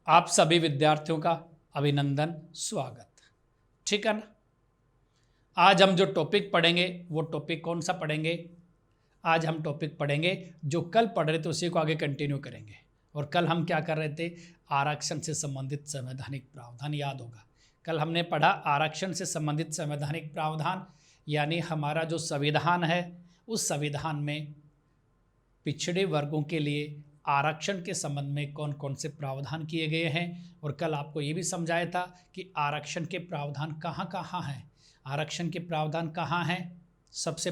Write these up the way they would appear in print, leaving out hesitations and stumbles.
आप सभी विद्यार्थियों का अभिनंदन, स्वागत। ठीक है ना। आज हम जो टॉपिक पढ़ेंगे वो टॉपिक कौन सा पढ़ेंगे? आज हम टॉपिक पढ़ेंगे जो कल पढ़ रहे थे उसी को आगे कंटिन्यू करेंगे। और कल हम क्या कर रहे थे? आरक्षण से संबंधित संवैधानिक प्रावधान। याद होगा कल हमने पढ़ा आरक्षण से संबंधित संवैधानिक प्रावधान, यानी हमारा जो संविधान है उस संविधान में पिछड़े वर्गों के लिए आरक्षण के संबंध में कौन कौन से प्रावधान किए गए हैं। और कल आपको ये भी समझाया था कि आरक्षण के प्रावधान कहाँ कहाँ हैं। आरक्षण के प्रावधान कहाँ हैं? सबसे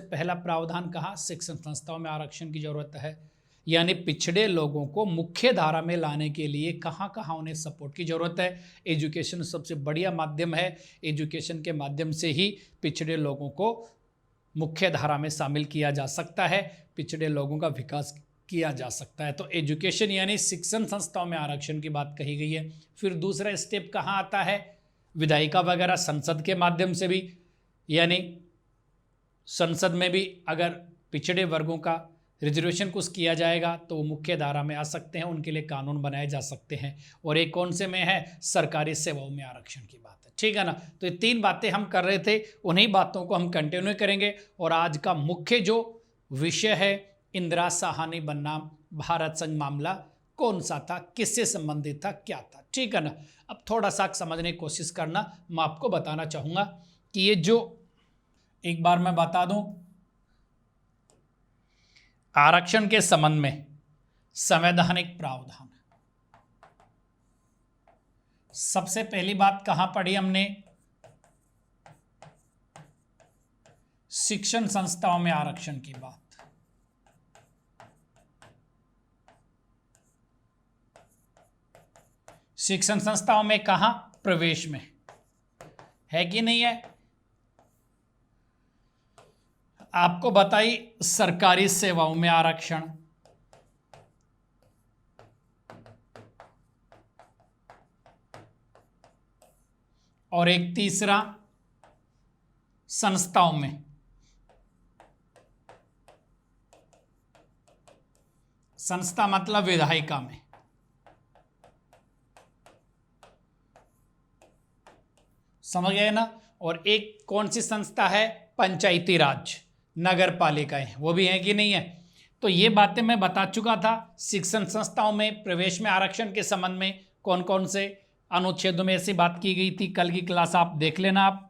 पहला प्रावधान कहाँ? शिक्षण संस्थाओं में आरक्षण की जरूरत है, यानी पिछड़े लोगों को मुख्य धारा में लाने के लिए कहाँ कहाँ उन्हें सपोर्ट की जरूरत है। एजुकेशन सबसे बढ़िया माध्यम है। एजुकेशन के माध्यम से ही पिछड़े लोगों को मुख्य धारा में शामिल किया जा सकता है, पिछड़े लोगों का विकास किया जा सकता है। तो एजुकेशन यानी शिक्षण संस्थाओं में आरक्षण की बात कही गई है। फिर दूसरा स्टेप कहाँ आता है? विधायिका वगैरह संसद के माध्यम से भी, यानी संसद में भी अगर पिछड़े वर्गों का रिजर्वेशन कुछ किया जाएगा तो वो मुख्य धारा में आ सकते हैं, उनके लिए कानून बनाए जा सकते हैं। और एक कौन से में है? सरकारी सेवाओं में आरक्षण की बात है। ठीक है ना। तो ये तीन बातें हम कर रहे थे, उन्हीं बातों को हम कंटिन्यू करेंगे। और आज का मुख्य जो विषय है, इंदिरा साहनी बनाम भारत संघ मामला कौन सा था, किससे संबंधित था, क्या था। ठीक है ना। अब थोड़ा सा समझने की कोशिश करना। मैं आपको बताना चाहूँगा कि ये जो, एक बार मैं बता दूं, आरक्षण के संबंध में संवैधानिक प्रावधान, सबसे पहली बात कहां पढ़ी हमने? शिक्षण संस्थाओं में आरक्षण की बात। शिक्षण संस्थाओं में कहां? प्रवेश में। है कि नहीं है? आपको बताई सरकारी सेवाओं में आरक्षण, और एक तीसरा संस्थाओं में। संस्था मतलब विधायिका में। समझ गए ना। और एक कौन सी संस्था है? पंचायती राज, नगर पालिकाएं, वो भी हैं कि नहीं है। तो ये बातें मैं बता चुका था। शिक्षण संस्थाओं में प्रवेश में आरक्षण के संबंध में कौन कौन से अनुच्छेदों में ऐसी बात की गई थी, कल की क्लास आप देख लेना। आप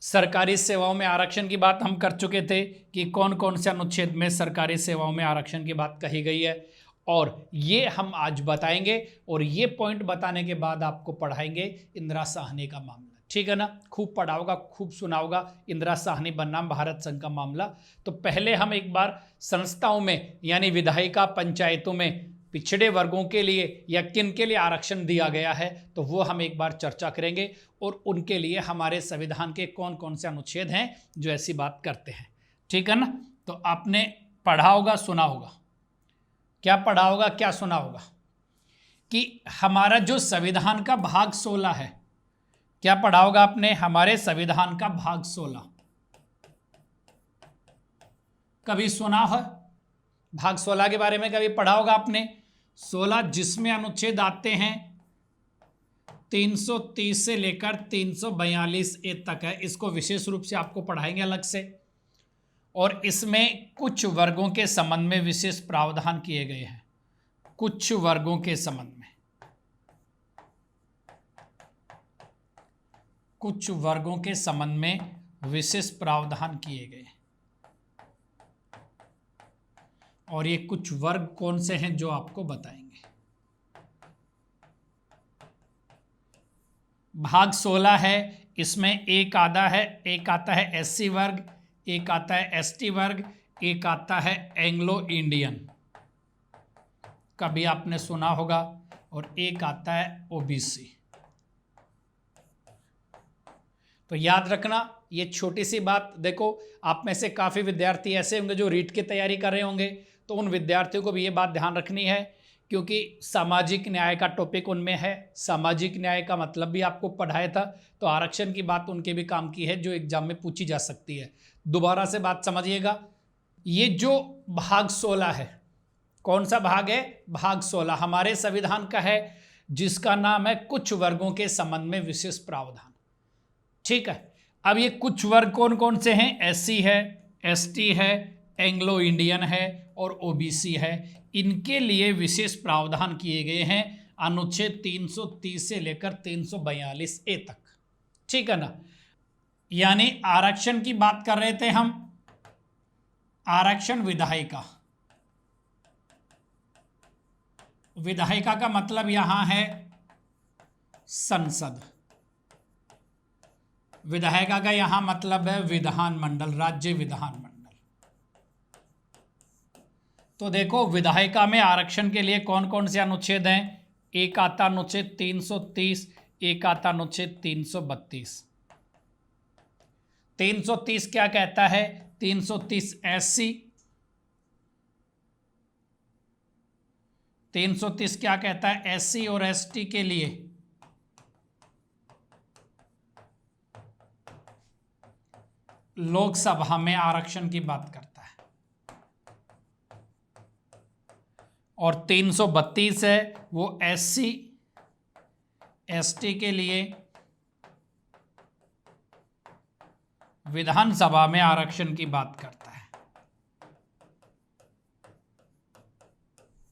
सरकारी सेवाओं में आरक्षण की बात हम कर चुके थे कि कौन कौन से अनुच्छेद में सरकारी सेवाओं में आरक्षण की बात कही गई है, और ये हम आज बताएंगे। और ये पॉइंट बताने के बाद आपको पढ़ाएंगे इंदिरा साहनी का मामला। ठीक है ना। खूब पढ़ा होगा, खूब सुना होगा इंदिरा साहनी बनाम भारत संघ का मामला। तो पहले हम एक बार संस्थाओं में, यानी विधायिका, पंचायतों में पिछड़े वर्गों के लिए या किन के लिए आरक्षण दिया गया है, तो वो हम एक बार चर्चा करेंगे। और उनके लिए हमारे संविधान के कौन कौन से अनुच्छेद हैं जो ऐसी बात करते हैं। ठीक है ना। तो आपने पढ़ा होगा, सुना होगा। क्या पढ़ा होगा, क्या सुना होगा? कि हमारा जो संविधान का भाग 16 है, क्या पढ़ा होगा आपने? हमारे संविधान का भाग 16 कभी सुना है? भाग 16 के बारे में कभी पढ़ा होगा आपने? 16 जिसमें अनुच्छेद आते हैं 330 से लेकर 342 ए तक है। इसको विशेष रूप से आपको पढ़ाएंगे अलग से। और इसमें कुछ वर्गों के संबंध में विशेष प्रावधान किए गए हैं। कुछ वर्गों के संबंध में, कुछ वर्गों के संबंध में विशेष प्रावधान किए गए। और ये कुछ वर्ग कौन से हैं जो आपको बताएंगे। भाग 16 है, इसमें एक आता है एससी वर्ग, एक आता है एसटी वर्ग, एक आता है एंग्लो इंडियन, कभी आपने सुना होगा, और एक आता है ओबीसी। तो याद रखना, ये छोटी सी बात। देखो, आप में से काफ़ी विद्यार्थी ऐसे होंगे जो रीट की तैयारी कर रहे होंगे, तो उन विद्यार्थियों को भी ये बात ध्यान रखनी है, क्योंकि सामाजिक न्याय का टॉपिक उनमें है। सामाजिक न्याय का मतलब भी आपको पढ़ाया था, तो आरक्षण की बात उनके भी काम की है जो एग्जाम में पूछी जा सकती है। दोबारा से बात समझिएगा, ये जो भाग 16 है कौन सा भाग है? भाग 16 हमारे संविधान का है, जिसका नाम है कुछ वर्गों के संबंध में विशेष प्रावधान। ठीक है, अब ये कुछ वर्ग कौन कौन से हैं? एससी है, एसटी है, एंग्लो इंडियन है और ओबीसी है। इनके लिए विशेष प्रावधान किए गए हैं अनुच्छेद 330 से लेकर 342 ए तक। ठीक है ना, यानी आरक्षण की बात कर रहे थे हम, आरक्षण विधायिका। विधायिका का मतलब यहां है संसद, विधायिका का यहां मतलब है विधानमंडल, राज्य विधानमंडल। तो देखो विधायिका में आरक्षण के लिए कौन कौन से अनुच्छेद हैं? एक आता अनुच्छेद 330, एक आता अनुच्छेद 332। 330 क्या कहता है? 330 एससी, 330 क्या कहता है? एससी और एसटी के लिए लोकसभा में आरक्षण की बात करता है। और 332 है वो एससी एसटी के लिए विधानसभा में आरक्षण की बात करता है।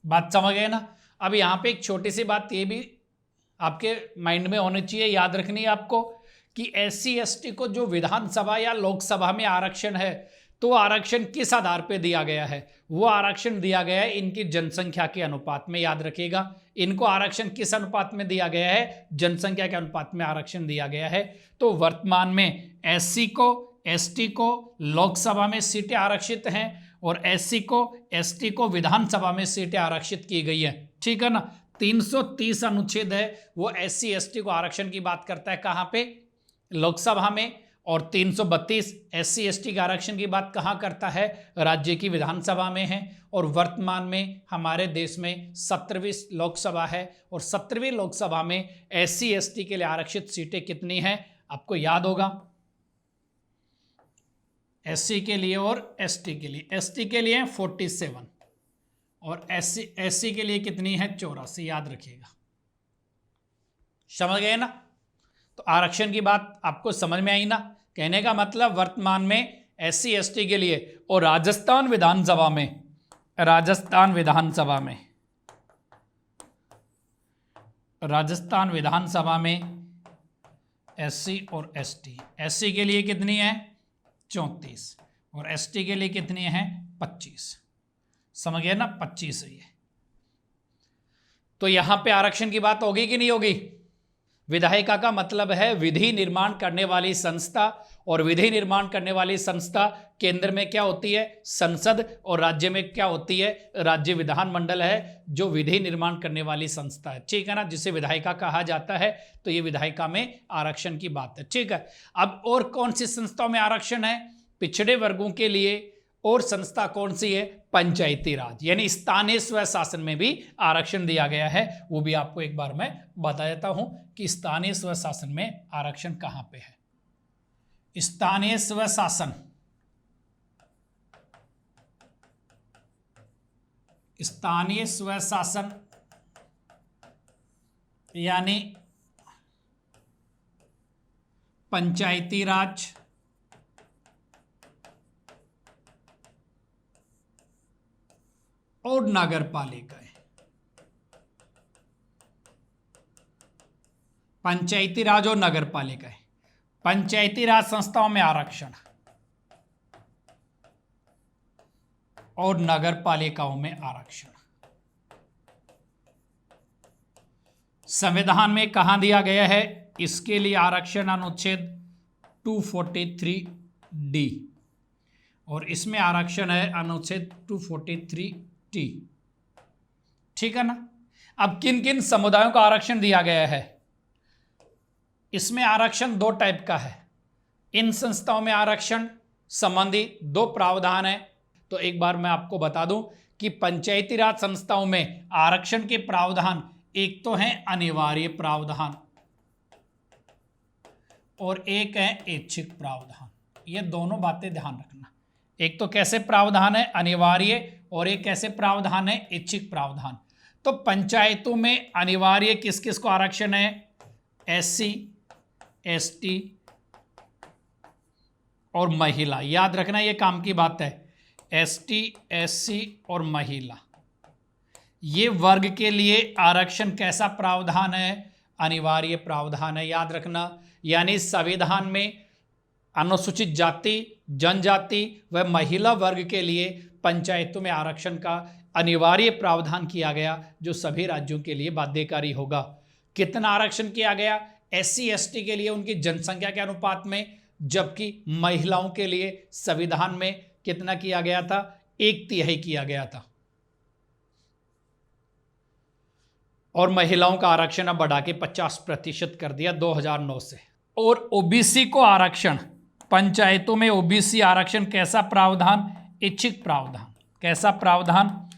बात समझ गए ना? अब यहां पे एक छोटी सी बात ये भी आपके माइंड में होनी चाहिए, याद रखनी है आपको, कि एससी एसटी को जो विधानसभा या लोकसभा में आरक्षण है, तो आरक्षण किस आधार पे दिया गया है? वो आरक्षण दिया गया है इनकी जनसंख्या के अनुपात में। याद रखिएगा, इनको आरक्षण किस अनुपात में दिया गया है? जनसंख्या के अनुपात में आरक्षण दिया गया है। तो वर्तमान में एससी को एसटी को लोकसभा में सीटें आरक्षित हैं और एससी को एसटी को विधानसभा में सीटें आरक्षित की गई है। ठीक है ना? 330 अनुच्छेद है वो एससी एसटी को आरक्षण की बात करता है, कहां पे? लोकसभा में। और 332 एससी एसटी के आरक्षण की बात कहां करता है? राज्य की विधानसभा में है। और वर्तमान में हमारे देश में 17वीं लोकसभा है और 17वीं लोकसभा में एससी एसटी के लिए आरक्षित सीटें कितनी हैं? आपको याद होगा, एससी के लिए और एसटी के लिए, एसटी के लिए 47 और एससी के लिए कितनी है? 84। याद रखिएगा, समझ गए ना? तो आरक्षण की बात आपको समझ में आई ना? कहने का मतलब वर्तमान में एससी एसटी के लिए और राजस्थान विधानसभा में एससी और एसटी, एससी के लिए कितनी है? 34 और एसटी के लिए कितनी है? 25। समझ गए ना? 25 है ये। तो यहां पे आरक्षण की बात होगी कि नहीं होगी? विधायिका का मतलब है विधि निर्माण करने वाली संस्था, और विधि निर्माण करने वाली संस्था केंद्र में क्या होती है? संसद, और राज्य में क्या होती है? राज्य विधानमंडल है जो विधि निर्माण करने वाली संस्था है। ठीक है ना? जिसे विधायिका कहा जाता है। तो ये विधायिका में आरक्षण की बात है। ठीक है, अब और कौन सी संस्थाओं में आरक्षण है? पिछड़े वर्गों के लिए और संस्था कौन सी है? पंचायती राज, यानी स्थानीय स्वशासन में भी आरक्षण दिया गया है। वो भी आपको एक बार मैं बता देता हूं कि स्थानीय स्वशासन में आरक्षण कहां पे है। स्थानीय स्वशासन, स्थानीय स्वशासन यानी पंचायती राज, और नगर पालिकाएं। पंचायती राज और नगर पालिकाएं, पंचायती राज संस्थाओं में आरक्षण और नगर पालिकाओं में आरक्षण संविधान में कहां दिया गया है? इसके लिए आरक्षण अनुच्छेद 243 डी, और इसमें आरक्षण है अनुच्छेद 243 टी। ठीक है ना? अब किन किन समुदायों को आरक्षण दिया गया है? इसमें आरक्षण दो टाइप का है। इन संस्थाओं में आरक्षण संबंधी दो प्रावधान है। तो एक बार मैं आपको बता दूं कि पंचायती राज संस्थाओं में आरक्षण के प्रावधान एक तो है अनिवार्य प्रावधान और एक है ऐच्छिक प्रावधान। ये दोनों बातें ध्यान रखना। एक तो कैसे प्रावधान है? अनिवार्य, और एक कैसे प्रावधान है, ऐच्छिक प्रावधान। तो पंचायतों में अनिवार्य किस किस को आरक्षण है, SC ST और महिला। याद रखना ये काम की बात है, ST SC और महिला, ये वर्ग के लिए आरक्षण कैसा प्रावधान है, अनिवार्य प्रावधान है। याद रखना, यानी संविधान में अनुसूचित जाति, जनजाति व महिला वर्ग के लिए पंचायतों में आरक्षण का अनिवार्य प्रावधान किया गया, जो सभी राज्यों के लिए बाध्यकारी होगा। कितना आरक्षण किया गया, SC ST के लिए उनकी जनसंख्या के अनुपात में, जबकि महिलाओं के लिए संविधान में कितना किया गया था, 1/3 किया गया था। और महिलाओं का आरक्षण अब बढ़ा के 50% कर दिया 2009 से। और OBC को आरक्षण, पंचायतों में OBC आरक्षण कैसा प्रावधान, ऐच्छिक प्रावधान। कैसा प्रावधान,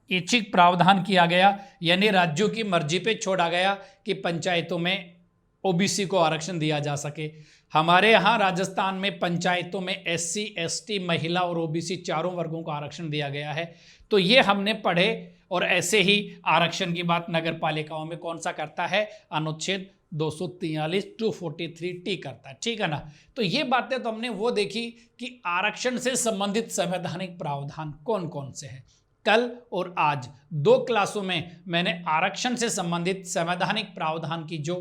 ऐच्छिक प्रावधान किया गया, यानी राज्यों की मर्जी पे छोड़ा गया कि पंचायतों में OBC को आरक्षण दिया जा सके। हमारे यहाँ राजस्थान में पंचायतों में SC ST महिला और OBC चारों वर्गों को आरक्षण दिया गया है। तो ये हमने पढ़े। और ऐसे ही आरक्षण की बात नगर पालिकाओं में कौन सा करता है, अनुच्छेद 243 243T करता है, ठीक है ना। तो ये बातें तो हमने वो देखी कि आरक्षण से संबंधित संवैधानिक प्रावधान कौन कौन से हैं। कल और आज 2 क्लासों में मैंने आरक्षण से संबंधित संवैधानिक प्रावधान की जो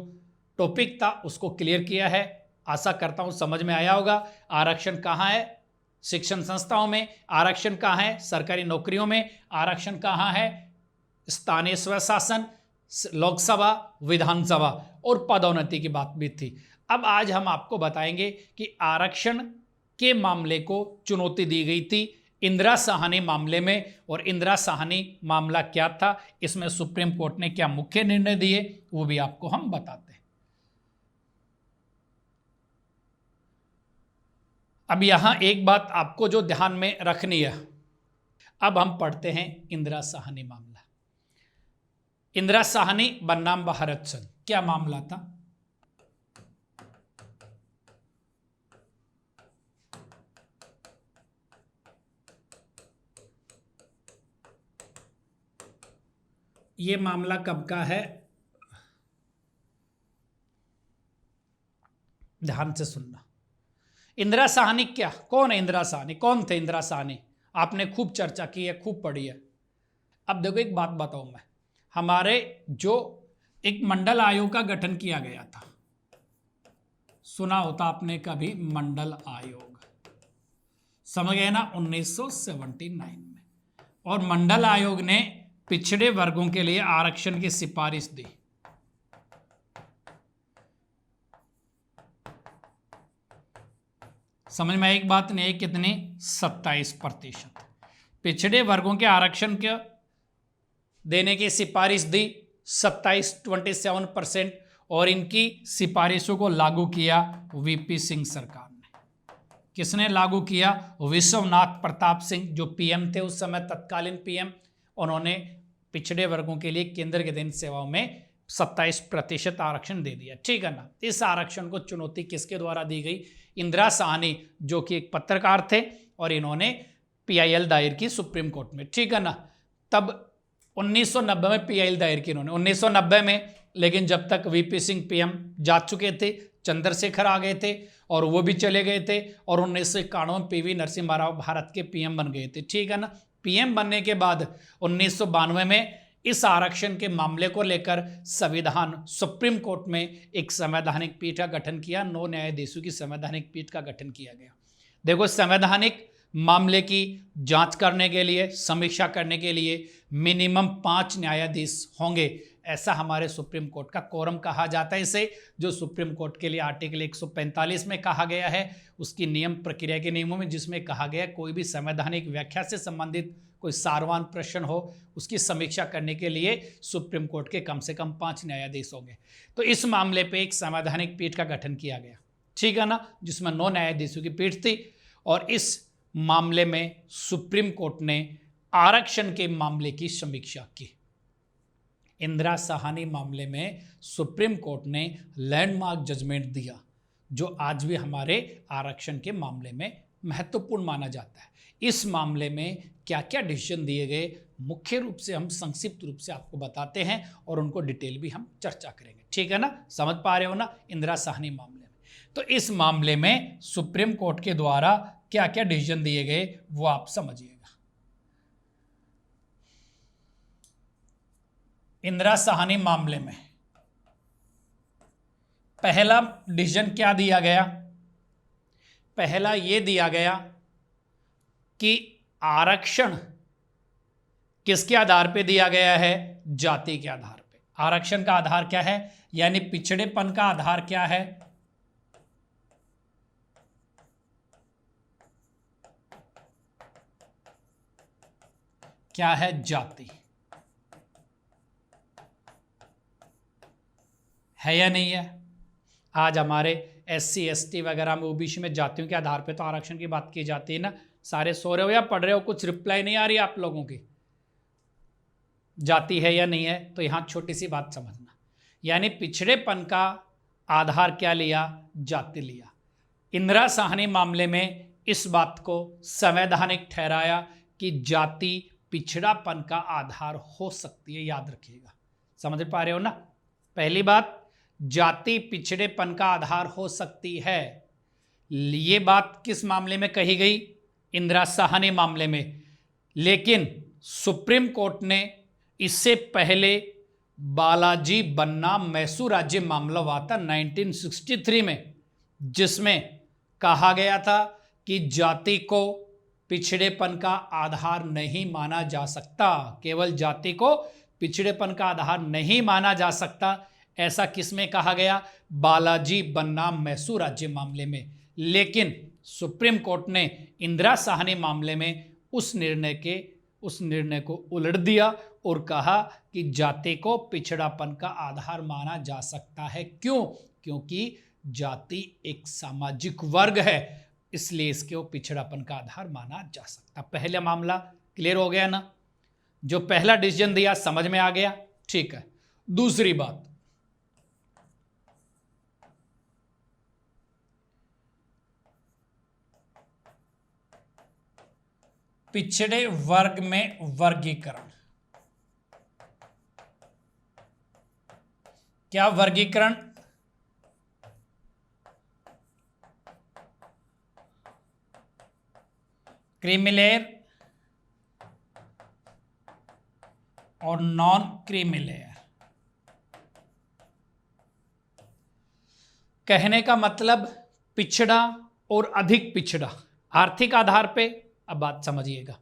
टॉपिक था उसको क्लियर किया है। आशा करता हूं समझ में आया होगा। आरक्षण कहाँ है, शिक्षण संस्थाओं में, आरक्षण कहाँ है, सरकारी नौकरियों में, आरक्षण कहाँ है, स्थानीय स्वशासन, लोकसभा, विधानसभा, और पदोन्नति की बात भी थी। अब आज हम आपको बताएंगे कि आरक्षण के मामले को चुनौती दी गई थी इंदिरा साहनी मामले में, और इंदिरा साहनी मामला क्या था, इसमें सुप्रीम कोर्ट ने क्या मुख्य निर्णय दिए, वो भी आपको हम बताते हैं। अब यहां एक बात आपको जो ध्यान में रखनी है, अब हम पढ़ते हैं इंदिरा साहनी मामला। इंदिरा साहनी बनाम भारत संघ, क्या मामला था। ये मामला कब का है, ध्यान से सुनना। इंदिरा साहनी क्या, कौन है इंदिरा साहनी, कौन थे इंदिरा साहनी, आपने खूब चर्चा की है, खूब पढ़ी है। अब देखो एक बात बताऊं मैं, हमारे जो एक मंडल आयोग का गठन किया गया था, सुना होता आपने कभी मंडल आयोग, समझ गए ना, 1979 में। और मंडल आयोग ने पिछड़े वर्गों के लिए आरक्षण की सिफारिश दी। समझ में एक बात नहीं, कितनी, 27%। पिछड़े वर्गों के आरक्षण के देने की सिफारिश दी 27% और इनकी सिफारिशों को लागू किया VP सिंह सरकार ने। किसने लागू किया, विश्वनाथ प्रताप सिंह जो PM थे उस समय, तत्कालीन PM। उन्होंने पिछड़े वर्गों के लिए केंद्र के अधीन सेवाओं में 27% आरक्षण दे दिया, ठीक है ना। इस आरक्षण को चुनौती किसके द्वारा दी गई, इंदिरा साहनी जो कि एक पत्रकार थे, और इन्होंने PIL दायर की सुप्रीम कोर्ट में, ठीक है ना। तब 1990 में PIL दायर की इन्होंने, 1990 में। लेकिन जब तक VP सिंह PM जा चुके थे, चंद्रशेखर आ गए थे और वो भी चले गए थे, और 1991 में PV नरसिम्हा राव भारत के PM बन गए थे, ठीक है ना। PM बनने के बाद 1992 में इस आरक्षण के मामले को लेकर संविधान सुप्रीम कोर्ट में एक संवैधानिक पीठ का गठन किया, 9 न्यायाधीशों की संवैधानिक पीठ का गठन किया गया। देखो, संवैधानिक मामले की जांच करने के लिए, समीक्षा करने के लिए मिनिमम 5 न्यायाधीश होंगे, ऐसा हमारे सुप्रीम कोर्ट का कोरम कहा जाता है इसे, जो सुप्रीम कोर्ट के लिए आर्टिकल 145 में कहा गया है, उसकी नियम प्रक्रिया के नियमों में, जिसमें कहा गया कोई भी संवैधानिक व्याख्या से संबंधित कोई सारवान प्रश्न हो, उसकी समीक्षा करने के लिए सुप्रीम कोर्ट के कम से कम 5 न्यायाधीश होंगे। तो इस मामले पे एक संवैधानिक पीठ का गठन किया गया, ठीक है ना, जिसमें 9 न्यायाधीशों की पीठ थी। और इस मामले में सुप्रीम कोर्ट ने आरक्षण के मामले की समीक्षा की। इंदिरा साहनी मामले में सुप्रीम कोर्ट ने लैंडमार्क जजमेंट दिया, जो आज भी हमारे आरक्षण के मामले में महत्वपूर्ण माना जाता है। इस मामले में क्या क्या डिसीजन दिए गए, मुख्य रूप से हम संक्षिप्त रूप से आपको बताते हैं और उनको डिटेल भी हम चर्चा करेंगे। ठीक है ना, समझ पा रहे हो ना इंदिरा साहनी मामले में। तो इस मामले में सुप्रीम कोर्ट के द्वारा क्या क्या डिसीजन दिए गए वो आप समझिएगा। इंदिरा साहनी मामले में पहला डिसीजन क्या दिया गया? पहला यह दिया गया कि आरक्षण किसके आधार पे दिया गया है? जाति के आधार पे। आरक्षण का आधार क्या है, यानी पिछड़ेपन का आधार क्या है? क्या है? जाति है या नहीं है? आज हमारे SC ST वगैरह में OBC में जातियों के आधार पे तो आरक्षण की बात की जाती है ना। सारे सो रहे हो या पढ़ रहे हो? कुछ रिप्लाई नहीं आ रही आप लोगों की। जाति है या नहीं है? तो यहां छोटी सी बात समझना, यानी पिछड़ेपन का आधार क्या लिया? जाति लिया। इंदिरा साहनी मामले में इस बात को संवैधानिक ठहराया कि जाति पिछड़ापन का आधार हो सकती है। याद रखिएगा, समझ पा रहे हो ना? पहली बात, जाति पिछड़ेपन का आधार हो सकती है। ये बात किस मामले में कही गई? इंदिरा साहनी मामले में। लेकिन सुप्रीम कोर्ट ने इससे पहले बालाजी बन्ना मैसूर राज्य मामला हुआ था 1963 में, जिसमें कहा गया था कि जाति को पिछड़ेपन का आधार नहीं माना जा सकता। केवल जाति को पिछड़ेपन का आधार नहीं माना जा सकता, ऐसा किसमें कहा गया? बालाजी बन्ना मैसूर राज्य मामले में। लेकिन सुप्रीम कोर्ट ने इंदिरा साहनी मामले में उस निर्णय को उलट दिया और कहा कि जाति को पिछड़ापन का आधार माना जा सकता है। क्यों? क्योंकि जाति एक सामाजिक वर्ग है, इसलिए इसको पिछड़ापन का आधार माना जा सकता। पहला मामला क्लियर हो गया ना? जो पहला डिसीजन दिया समझ में आ गया? ठीक है। दूसरी बात, पिछड़े वर्ग में वर्गीकरण। क्या वर्गीकरण? क्रीमी और नॉन क्रीमी लेयर। कहने का मतलब पिछड़ा और अधिक पिछड़ा आर्थिक आधार पे। अब बात समझिएगा,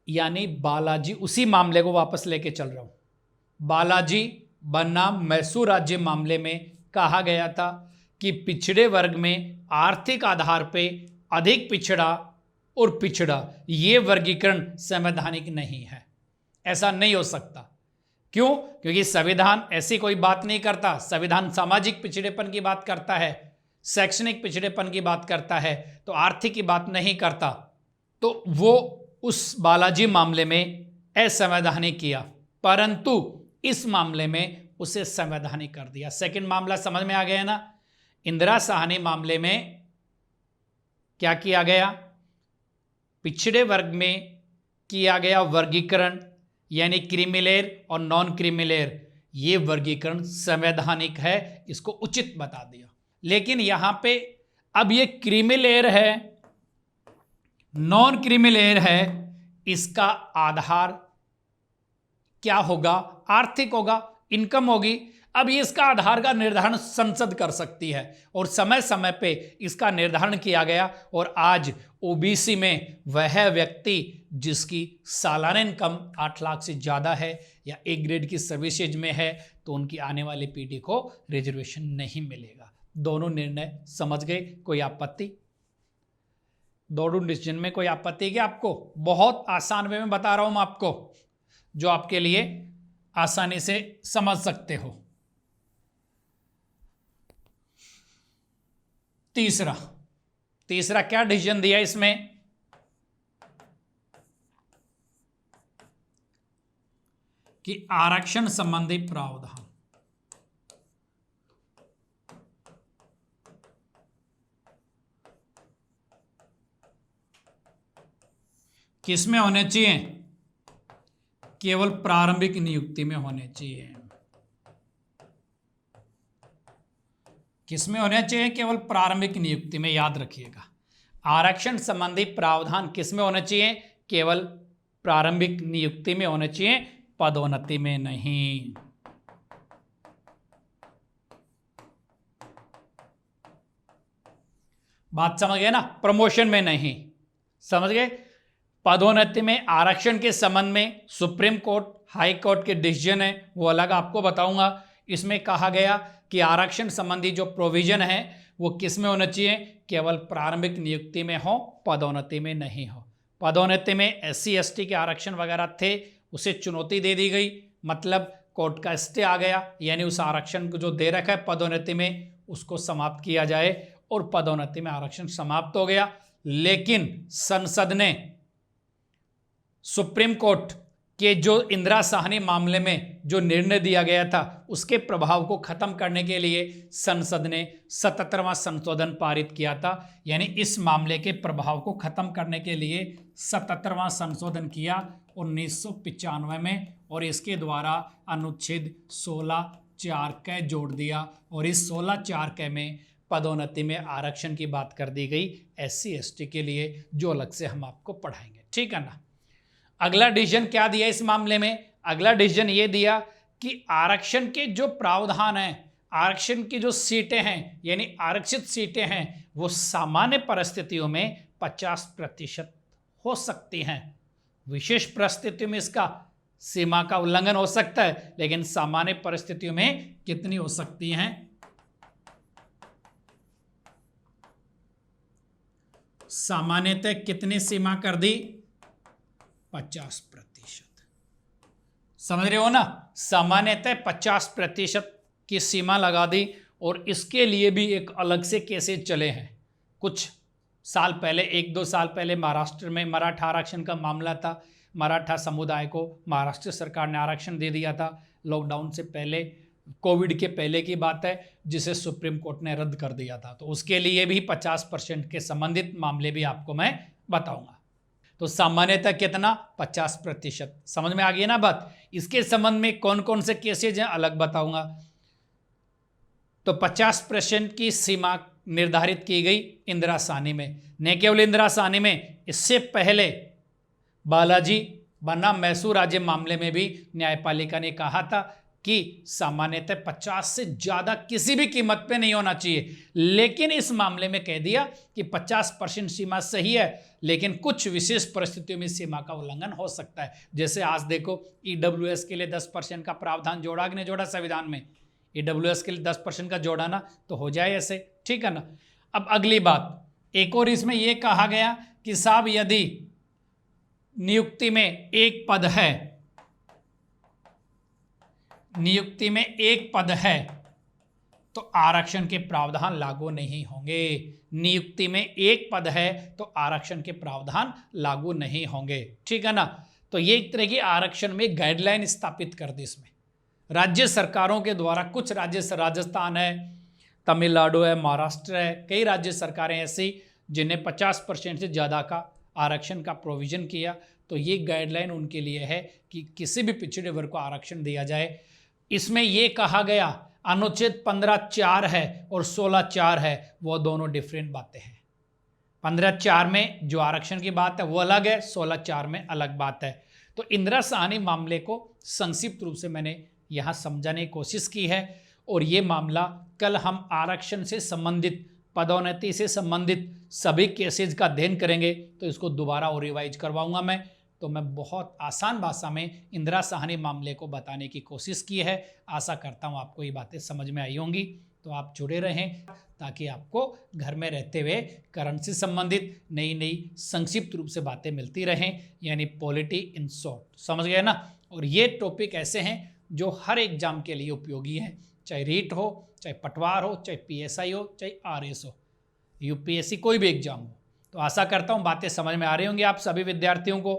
यानी बालाजी, उसी मामले को वापस लेके चल रहा हूं। बालाजी बन्ना मैसूर राज्य मामले में कहा गया था कि पिछड़े वर्ग में आर्थिक आधार पे अधिक पिछड़ा और पिछड़ा, ये वर्गीकरण संवैधानिक नहीं है। ऐसा नहीं हो सकता। क्यों? क्योंकि संविधान ऐसी कोई बात नहीं करता। संविधान सामाजिक पिछड़ेपन की बात करता है, शैक्षणिक पिछड़ेपन की बात करता है, तो आर्थिक की बात नहीं करता। तो वो उस बालाजी मामले में असंवैधानिक किया, परंतु इस मामले में उसे संवैधानिक कर दिया। सेकंड मामला समझ में आ गया ना? इंदिरा साहनी मामले में क्या किया गया? पिछड़े वर्ग में किया गया वर्गीकरण, यानी क्रीमी लेयर और नॉन क्रीमी लेयर, ये वर्गीकरण संवैधानिक है, इसको उचित बता दिया। लेकिन यहां पे अब ये क्रीमी लेयर है, नॉन क्रीमी लेयर है, इसका आधार क्या होगा? आर्थिक होगा, इनकम होगी। अब ये इसका आधार का निर्धारण संसद कर सकती है और समय समय पे इसका निर्धारण किया गया। और आज ओबीसी में वह व्यक्ति जिसकी सालाना इनकम 8 लाख से ज़्यादा है या ए ग्रेड की सर्विसेज में है, तो उनकी आने वाली पीढ़ी को रिजर्वेशन नहीं मिलेगा। दोनों निर्णय समझ गए? कोई आपत्ति? दोनों डिसीजन में कोई आपत्ति क्या आपको? बहुत आसान वे में बता रहा हूं मैं आपको, जो आपके लिए आसानी से समझ सकते हो। तीसरा क्या डिसीजन दिया इसमें? कि आरक्षण संबंधी प्रावधान। किस में होने चाहिए? केवल प्रारंभिक नियुक्ति में होने चाहिए। किस में होने चाहिए? केवल प्रारंभिक नियुक्ति में, याद रखिएगा। आरक्षण संबंधी प्रावधान किस में होने चाहिए? केवल प्रारंभिक नियुक्ति में होने चाहिए, पदोन्नति में नहीं। बात समझ गए ना? प्रमोशन में नहीं, समझ गए? पदोन्नति में आरक्षण के संबंध में सुप्रीम कोर्ट, हाई कोर्ट के डिसीजन है, वो अलग आपको बताऊंगा। इसमें कहा गया कि आरक्षण संबंधी जो प्रोविजन है वो किस में होना चाहिए? केवल प्रारंभिक नियुक्ति में हो, पदोन्नति में नहीं हो। पदोन्नति में SC ST के आरक्षण वगैरह थे, उसे चुनौती दे दी गई, मतलब कोर्ट का स्टे आ गया, यानी उस आरक्षण को जो दे रखा है पदोन्नति में उसको समाप्त किया जाए, और पदोन्नति में आरक्षण समाप्त हो गया। लेकिन संसद ने सुप्रीम कोर्ट के जो इंदिरा साहनी मामले में जो निर्णय दिया गया था उसके प्रभाव को खत्म करने के लिए संसद ने 77वां संशोधन पारित किया था। यानी इस मामले के प्रभाव को खत्म करने के लिए 77वां संशोधन किया 1995 में, और इसके द्वारा अनुच्छेद 16(4) क जोड़ दिया, और इस 16(4) क में पदोन्नति में आरक्षण की बात कर दी गई SC ST के लिए, जो अलग से हम आपको पढ़ाएंगे, ठीक है ना। अगला डिसीजन क्या दिया इस मामले में? अगला डिसीजन ये दिया कि आरक्षण के जो प्रावधान हैं, आरक्षण की जो सीटें हैं, यानी आरक्षित सीटें हैं, वो सामान्य परिस्थितियों में 50% हो सकती हैं। विशेष परिस्थितियों में इसका सीमा का उल्लंघन हो सकता है, लेकिन सामान्य परिस्थितियों में कितनी हो सकती हैं? सामान्यतः कितनी सीमा कर दी? 50%। समझ रहे हो ना? सामान्यतः 50% की सीमा लगा दी, और इसके लिए भी एक अलग से केसेस चले हैं। कुछ साल पहले, 1-2 साल पहले महाराष्ट्र में मराठा आरक्षण का मामला था। मराठा समुदाय को महाराष्ट्र सरकार ने आरक्षण दे दिया था लॉकडाउन से पहले, कोविड के पहले की बात है, जिसे सुप्रीम कोर्ट ने रद्द कर दिया था। तो उसके लिए भी 50% के संबंधित मामले भी आपको मैं बताऊंगा। तो सामान्यतः कितना? 50%। समझ में आ गई ना बात? इसके संबंध में कौन कौन से केसेज हैं अलग बताऊंगा। तो 50% की सीमा निर्धारित की गई इंदिरा साहनी में। न केवल इंदिरा साहनी में, इससे पहले बालाजी बनाम मैसूर राज्य मामले में भी न्यायपालिका ने कहा था कि सामान्यतः 50 से ज़्यादा किसी भी कीमत पे नहीं होना चाहिए। लेकिन इस मामले में कह दिया कि 50% सीमा सही है, लेकिन कुछ विशेष परिस्थितियों में सीमा का उल्लंघन हो सकता है। जैसे आज देखो, EWS के लिए 10% का प्रावधान जोड़ा कि नहीं जोड़ा संविधान में? EWS के लिए 10% का जोड़ा ना, तो हो जाए ऐसे, ठीक है ना। अब अगली बात, एक और इसमें यह कहा गया कि साहब यदि नियुक्ति में एक पद है, नियुक्ति में एक पद है, तो आरक्षण के प्रावधान लागू नहीं होंगे। नियुक्ति में एक पद है तो आरक्षण के प्रावधान लागू नहीं होंगे, ठीक है ना। तो ये एक तरह की आरक्षण में गाइडलाइन स्थापित कर दी इसमें राज्य सरकारों के द्वारा। कुछ राज्य, राजस्थान है, तमिलनाडु है, महाराष्ट्र है, कई राज्य सरकारें ऐसी जिन्हें 50% से ज़्यादा का आरक्षण का प्रोविज़न किया। तो ये गाइडलाइन उनके लिए है कि किसी भी पिछड़े वर्ग को आरक्षण दिया जाए। इसमें ये कहा गया, अनुच्छेद 15(4) है और 16(4) है, वो दोनों डिफरेंट बातें हैं। 15(4) में जो आरक्षण की बात है वो अलग है, 16(4) में अलग बात है। तो इंदिरा साहनी मामले को संक्षिप्त रूप से मैंने यहाँ समझाने की कोशिश की है, और ये मामला कल हम आरक्षण से संबंधित, पदोन्नति से संबंधित सभी केसेज का अध्ययन करेंगे। तो इसको दोबारा और रिवाइज करवाऊंगा मैं। तो मैं बहुत आसान भाषा में इंदिरा साहनी मामले को बताने की कोशिश की है। आशा करता हूँ आपको ये बातें समझ में आई होंगी। तो आप जुड़े रहें ताकि आपको घर में रहते हुए करंट से संबंधित नई नई संक्षिप्त रूप से बातें मिलती रहें, यानी पॉलिटी इन शॉर्ट। समझ गए ना? और ये टॉपिक ऐसे हैं जो हर एग्जाम के लिए उपयोगी हैं, चाहे रीट हो, चाहे पटवार हो, चाहे PSI हो, चाहे RS हो, UPSC, कोई भी एग्जाम हो। तो आशा करता हूँ बातें समझ में आ रही होंगी आप सभी विद्यार्थियों को।